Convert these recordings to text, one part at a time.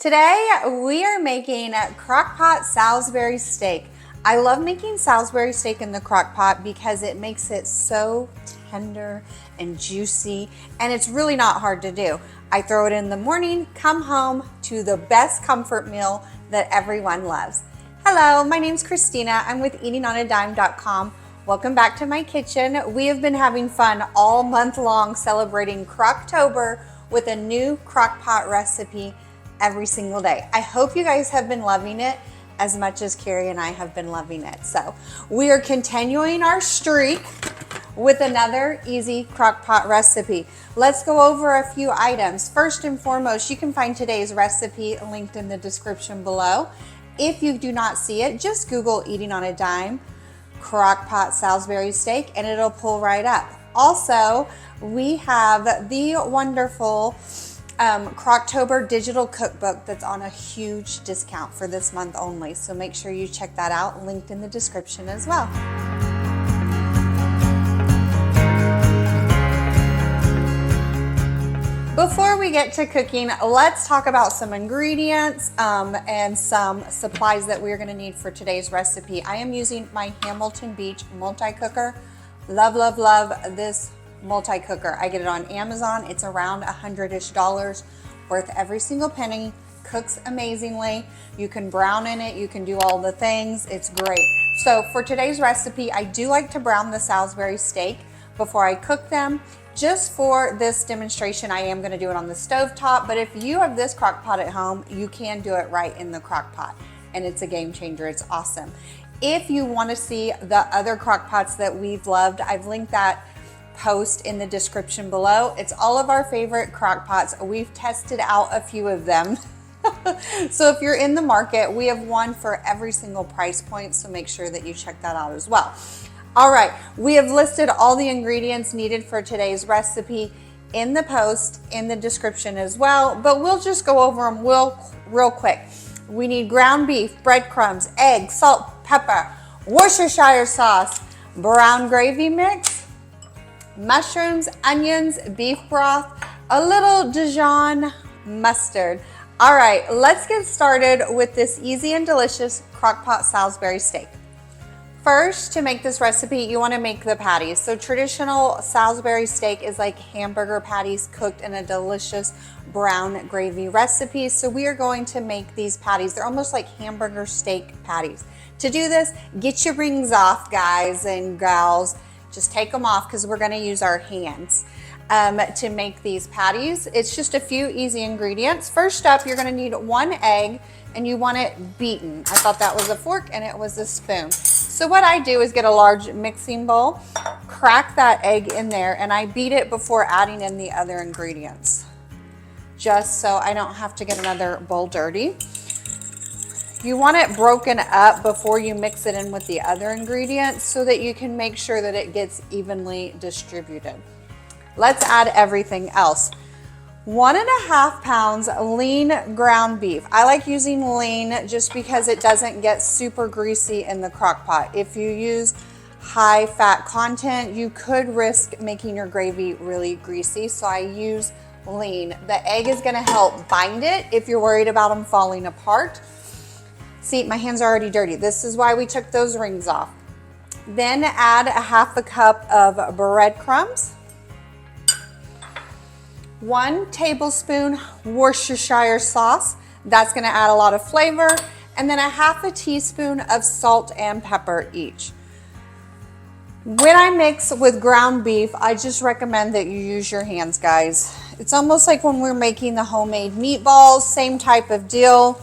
Today we are making Crockpot Salisbury Steak. I love making Salisbury steak in the crock pot because it makes it so tender and juicy, and it's really not hard to do. I throw it in the morning, come home to the best comfort meal that everyone loves. Hello, my name's Christina. I'm with eatingonadime.com. Welcome back to my kitchen. We have been having fun all month long celebrating Crocktober with a new crock pot recipe every single day. I hope you guys have been loving it as much as Carrie and I have been loving it. So we are continuing our streak with another easy crock pot recipe. Let's go over a few items. First and foremost, you can find today's recipe linked in the description below. If you do not see it, just Google Eating on a Dime Crockpot Salisbury Steak and it'll pull right up. Also, we have the wonderful Crocktober digital cookbook that's on a huge discount for this month only. So make sure you check that out, linked in the description as well. Before we get to cooking, let's talk about some ingredients and some supplies that we're gonna need for today's recipe. I am using my Hamilton Beach multi-cooker. Love, love, love this multi-cooker. I get it on Amazon. It's around $100-ish, worth every single penny. Cooks amazingly. You can brown in it. You can do all the things. It's great. So for today's recipe, I do like to brown the Salisbury steak before I cook them. Just for this demonstration, I am going to do it on the stove top, but if you have this crock pot at home, you can do it right in the crock pot, and it's a game changer. It's awesome. If you want to see the other crock pots that we've loved, I've linked that post in the description below. It's all of our favorite crock pots. We've tested out a few of them. So if you're in the market, we have one for every single price point, so make sure that you check that out as well. All right, we have listed all the ingredients needed for today's recipe in the post in the description as well, but we'll just go over them real quick. We need ground beef, breadcrumbs, egg, salt, pepper, Worcestershire sauce, brown gravy mix, mushrooms, onions, beef broth, a little Dijon mustard. All right, let's get started with this easy and delicious Crockpot Salisbury steak. First, to make this recipe, you want to make the patties. So traditional Salisbury steak is like hamburger patties cooked in a delicious brown gravy recipe. So we are going to make these patties. They're almost like hamburger steak patties. To do this, get your rings off, guys and gals. Just take them off because we're going to use our hands to make these patties. It's just a few easy ingredients. First up, you're going to need one egg and you want it beaten. I thought that was a fork and it was a spoon. So what I do is get a large mixing bowl, crack that egg in there, and I beat it before adding in the other ingredients, just so I don't have to get another bowl dirty. You want it broken up before you mix it in with the other ingredients so that you can make sure that it gets evenly distributed. Let's add everything else. 1.5 pounds lean ground beef. I like using lean just because it doesn't get super greasy in the crock pot. If you use high fat content, you could risk making your gravy really greasy, so I use lean. The egg is gonna help bind it if you're worried about them falling apart. See, my hands are already dirty. This is why we took those rings off. Then add 1/2 cup of breadcrumbs, 1 tablespoon Worcestershire sauce. That's gonna add a lot of flavor. And then 1/2 teaspoon of salt and pepper each. When I mix with ground beef, I just recommend that you use your hands, guys. It's almost like when we're making the homemade meatballs, same type of deal.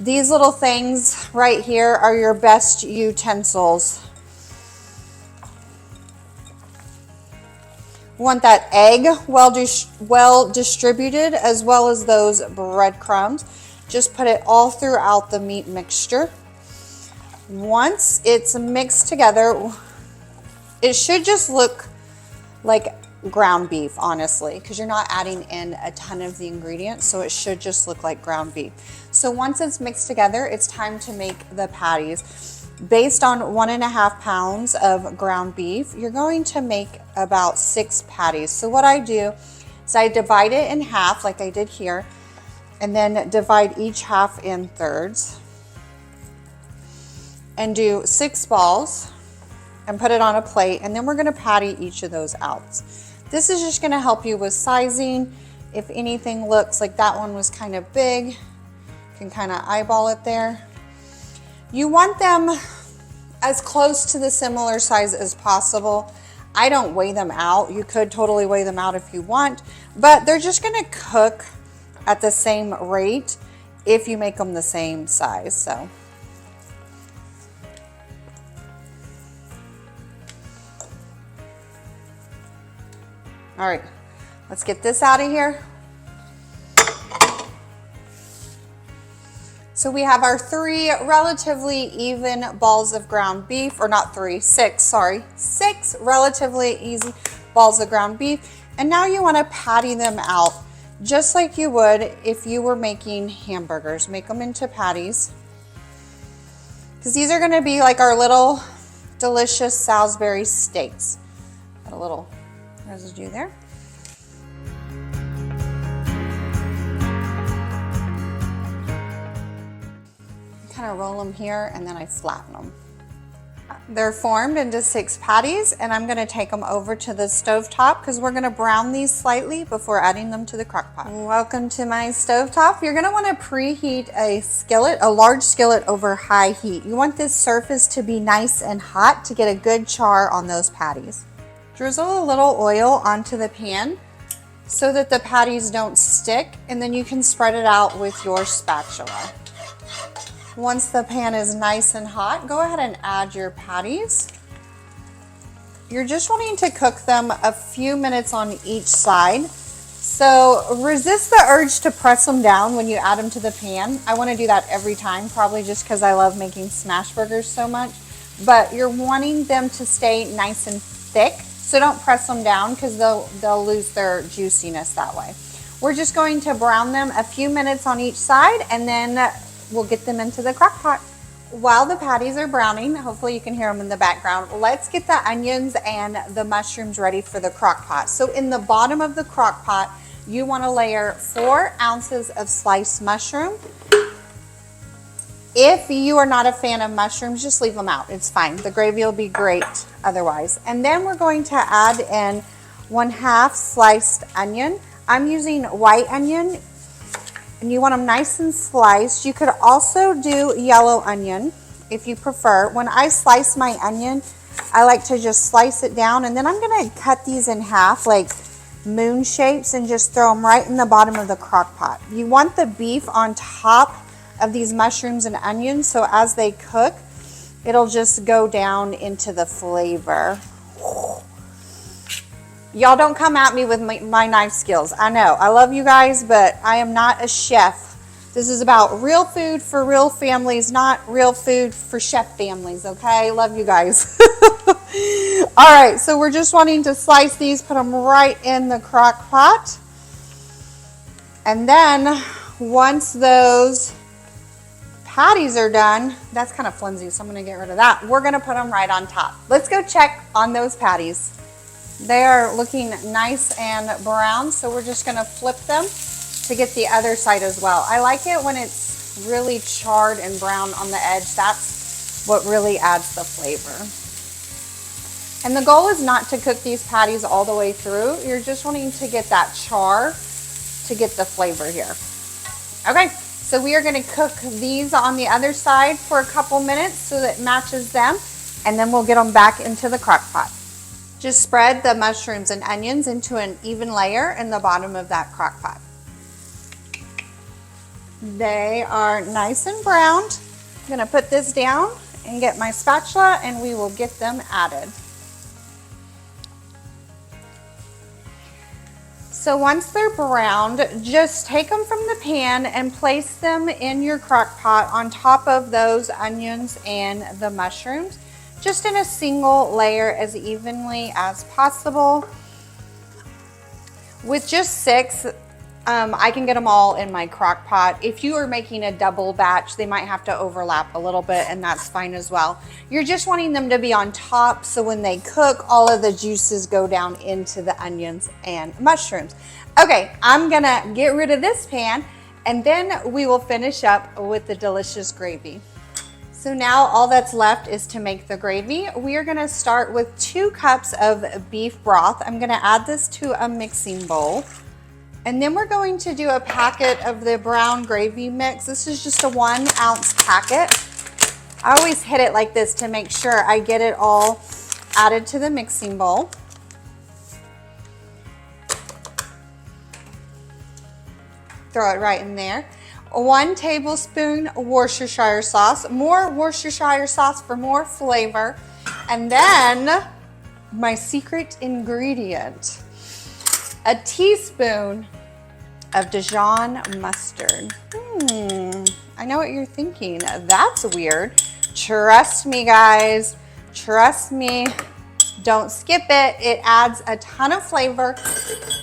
These little things right here are your best utensils. You want that egg well distributed, as well as those breadcrumbs. Just put it all throughout the meat mixture. Once it's mixed together, it should just look like ground beef, honestly, because you're not adding in a ton of the ingredients, so it should just look like ground beef. So once it's mixed together, it's time to make the patties. Based on 1.5 pounds of ground beef, you're going to make about 6 patties. So what I do is I divide it in half like I did here, And then divide each half in thirds. And do 6 balls and put it on a plate. And then we're gonna patty each of those out. This is just gonna help you with sizing. If anything looks like that one was kind of big, you can kind of eyeball it there. You want them as close to the similar size as possible. I don't weigh them out. You could totally weigh them out if you want, but they're just gonna cook at the same rate if you make them the same size. So all right, let's get this out of here. So we have our 3 relatively even balls of ground beef, or not 3, 6, sorry. 6 relatively easy balls of ground beef. And now you wanna patty them out just like you would if you were making hamburgers. Make them into patties. Because these are gonna be like our little delicious Salisbury steaks. Got a little residue there. Kind of roll them here and then I flatten them. They're formed into 6 patties, and I'm going to take them over to the stovetop because we're going to brown these slightly before adding them to the crock pot. Welcome to my stovetop. You're going to want to preheat a skillet, a large skillet over high heat. You want this surface to be nice and hot to get a good char on those patties. Drizzle a little oil onto the pan so that the patties don't stick, and then you can spread it out with your spatula. Once the pan is nice and hot, go ahead and add your patties. You're just wanting to cook them a few minutes on each side. So resist the urge to press them down when you add them to the pan. I want to do that every time, probably just because I love making smash burgers so much. But you're wanting them to stay nice and thick, so don't press them down because they'll lose their juiciness that way. We're just going to brown them a few minutes on each side, and then we'll get them into the crock pot. While the patties are browning, hopefully you can hear them in the background, let's get the onions and the mushrooms ready for the crock pot. So in the bottom of the crock pot, you want to layer 4 ounces of sliced mushroom. If you are not a fan of mushrooms, just leave them out. It's fine. The gravy will be great otherwise. And then we're going to add in 1/2 sliced onion. I'm using white onion, and you want them nice and sliced. You could also do yellow onion if you prefer. When I slice my onion, I like to just slice it down, and then I'm gonna cut these in half like moon shapes and just throw them right in the bottom of the crock pot. You want the beef on top of these mushrooms and onions, so as they cook, it'll just go down into the flavor. Y'all don't come at me with my knife skills. I know, I love you guys, but I am not a chef. This is about real food for real families, not real food for chef families, okay? Love you guys. All right, so we're just wanting to slice these, put them right in the crock pot. And then once those patties are done, that's kind of flimsy, so I'm gonna get rid of that. We're gonna put them right on top. Let's go check on those patties. They are looking nice and brown, so we're just gonna flip them to get the other side as well. I like it when it's really charred and brown on the edge. That's what really adds the flavor. And the goal is not to cook these patties all the way through. You're just wanting to get that char to get the flavor here. Okay, so we are gonna cook these on the other side for a couple minutes so that it matches them, and then we'll get them back into the crock pot. Just spread the mushrooms and onions into an even layer in the bottom of that crock pot. They are nice and browned. I'm gonna put this down and get my spatula, and we will get them added. So once they're browned, just take them from the pan and place them in your crock pot on top of those onions and the mushrooms, just in a single layer as evenly as possible. With just 6, I can get them all in my crock pot. If you are making a double batch, they might have to overlap a little bit, and that's fine as well. You're just wanting them to be on top, so when they cook, all of the juices go down into the onions and mushrooms. Okay, I'm gonna get rid of this pan And then we will finish up with the delicious gravy. So now all that's left is to make the gravy. We are gonna start with 2 cups of beef broth. I'm gonna add this to a mixing bowl. And then we're going to do a packet of the brown gravy mix. This is just a 1 ounce packet. I always hit it like this to make sure I get it all added to the mixing bowl. Throw it right in there. 1 tablespoon Worcestershire sauce. More Worcestershire sauce for more flavor. And then my secret ingredient, a teaspoon of Dijon Mustard. I know what you're thinking. That's weird. Trust me, guys. Trust me. Don't skip it. It adds a ton of flavor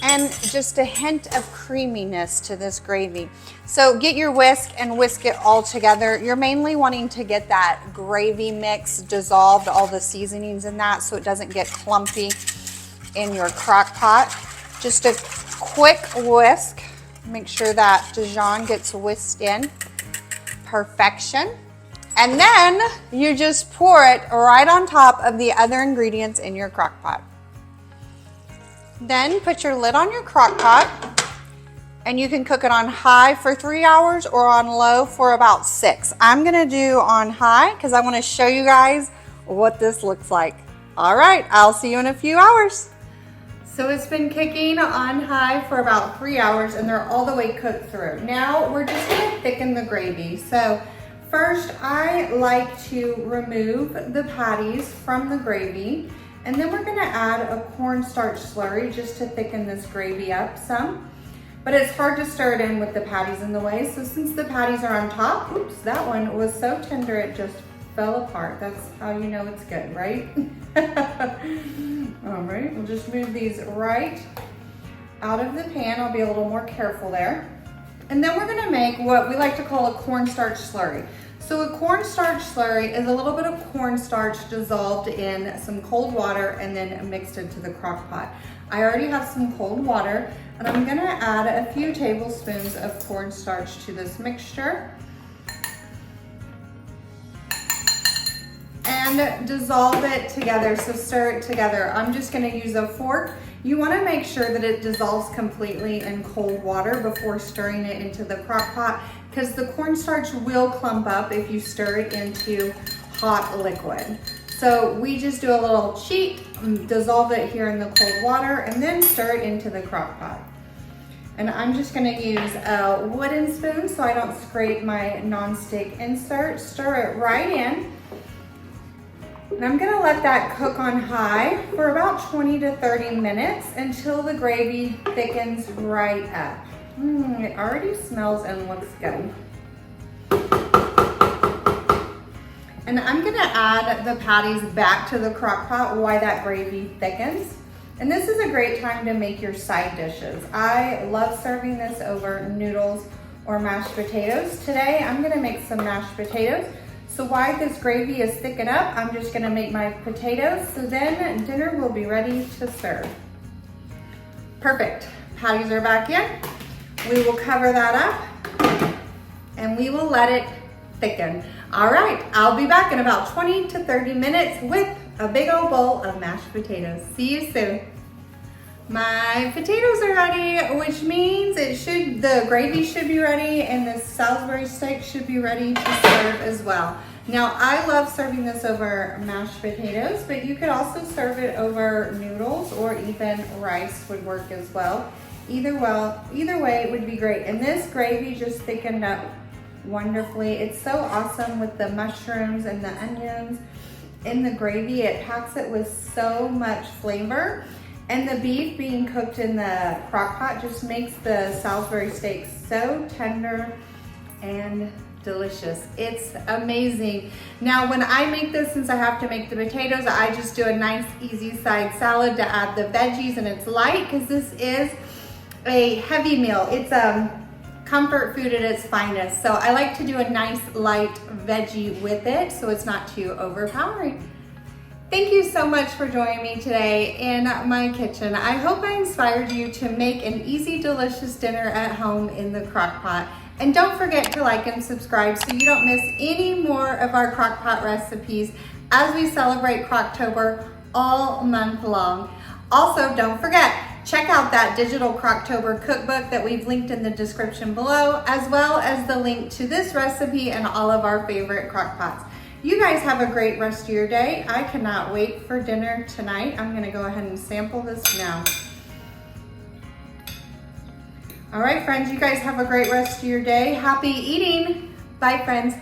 and just a hint of creaminess to this gravy. So get your whisk and whisk it all together. You're mainly wanting to get that gravy mix dissolved, all the seasonings in that, so it doesn't get clumpy in your crock pot. Just a quick whisk. Make sure that Dijon gets whisked in. Perfection. And then you just pour it right on top of the other ingredients in your crock pot. Then put your lid on your crock pot and you can cook it on high for 3 hours or on low for about 6. I'm gonna do on high because I wanna show you guys what this looks like. All right, I'll see you in a few hours. So it's been cooking on high for about 3 hours and they're all the way cooked through. Now we're just gonna thicken the gravy. So first, I like to remove the patties from the gravy, and then we're gonna add a cornstarch slurry just to thicken this gravy up some. But it's hard to stir it in with the patties in the way, so since the patties are on top, oops, that one was so tender it just fell apart. That's how you know it's good, right? All right, we'll just move these right out of the pan. I'll be a little more careful there. And then we're gonna make what we like to call a cornstarch slurry. So a cornstarch slurry is a little bit of cornstarch dissolved in some cold water and then mixed into the crock pot. I already have some cold water and I'm gonna add a few tablespoons of cornstarch to this mixture. And dissolve it together, so stir it together. I'm just gonna use a fork. You wanna make sure that it dissolves completely in cold water before stirring it into the crock pot because the cornstarch will clump up if you stir it into hot liquid. So we just do a little cheat, dissolve it here in the cold water and then stir it into the crock pot. And I'm just gonna use a wooden spoon so I don't scrape my nonstick insert. Stir it right in. And I'm gonna let that cook on high for about 20 to 30 minutes until the gravy thickens right up. It already smells and looks good. And I'm gonna add the patties back to the crock pot while that gravy thickens. And this is a great time to make your side dishes. I love serving this over noodles or mashed potatoes. Today, I'm gonna make some mashed potatoes. So while this gravy is thickened up, I'm just gonna make my potatoes, so then dinner will be ready to serve. Perfect, patties are back in. We will cover that up and we will let it thicken. All right, I'll be back in about 20 to 30 minutes with a big old bowl of mashed potatoes. See you soon. My potatoes are ready, which means the gravy should be ready and the Salisbury steak should be ready to serve as well. Now, I love serving this over mashed potatoes, but you could also serve it over noodles or even rice would work as well. Either way, it would be great. And this gravy just thickened up wonderfully. It's so awesome with the mushrooms and the onions in the gravy. It packs it with so much flavor. And the beef being cooked in the crock pot just makes the Salisbury steak so tender and delicious. It's amazing. Now, when I make this, since I have to make the potatoes, I just do a nice easy side salad to add the veggies, and it's light because this is a heavy meal. It's comfort food at its finest. So I like to do a nice light veggie with it so it's not too overpowering. Thank you so much for joining me today in my kitchen. I hope I inspired you to make an easy, delicious dinner at home in the crock pot. And don't forget to like and subscribe so you don't miss any more of our crock pot recipes as we celebrate Crocktober all month long. Also, don't forget, check out that digital Crocktober cookbook that we've linked in the description below, as well as the link to this recipe and all of our favorite crock pots. You guys have a great rest of your day. I cannot wait for dinner tonight. I'm gonna go ahead and sample this now. All right, friends, you guys have a great rest of your day. Happy eating. Bye, friends.